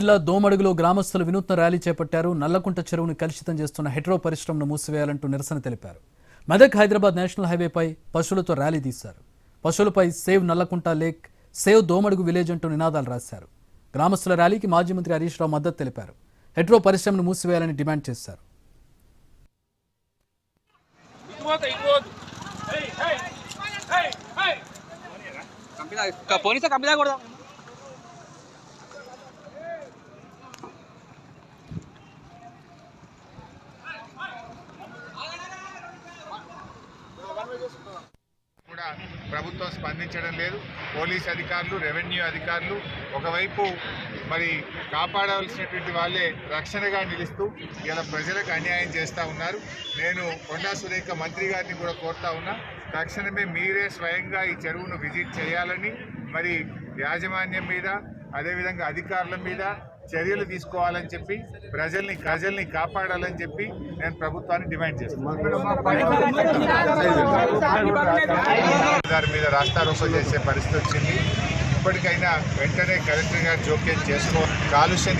జిల్లా దోమడుగులో గ్రామస్తులు వినూత్న ర్యాలీ చేపట్టారు. నల్లకుంట చెరువును కలుషితం చేస్తున్న హెట్రో పరిశ్రమను మూసివేయాలంటూ నిరసన తెలిపారు. మెదక్ హైదరాబాద్ నేషనల్ హైవేపై పశువులతో ర్యాలీ తీశారు. పశువులపై save Nallakunta lake, save Domadugu village అంటూ నినాదాలు రాశారు. గ్రామస్తుల ర్యాలీకి మాజీ మంత్రి హరీష్ రావు మద్దతు తెలిపారు. హెట్రో పరిశ్రమను మూసివేయాలని డిమాండ్ చేశారు. కూడా ప్రభుత్వం స్పందించడం లేదు. పోలీస్ అధికారులు, రెవెన్యూ అధికారులు ఒకవైపు మరి కాపాడవలసినటువంటి వాళ్ళే రక్షణగా నిలుస్తూ ఇలా ప్రజలకు అన్యాయం చేస్తూ ఉన్నారు. నేను కొండా సురేఖ మంత్రి గారిని కూడా కోరుతా ఉన్నా, తక్షణమే మీరే స్వయంగా ఈ చెరువును విజిట్ చేయాలని, మరి యాజమాన్యం మీద అదేవిధంగా అధికారుల మీద చర్యలు తీసుకోవాలని చెప్పి ప్రజల్ని కాపాడాలని చెప్పి నేను ప్రభుత్వాన్ని డిమాండ్ చేస్తున్నాను. దాని మీద రాస్తారోకో చేసే పరిస్థితి వచ్చింది. ఇప్పటికైనా వెంటనే కలెక్టర్ గారు జోక్యం చేసుకోవాలి. కాలుష్య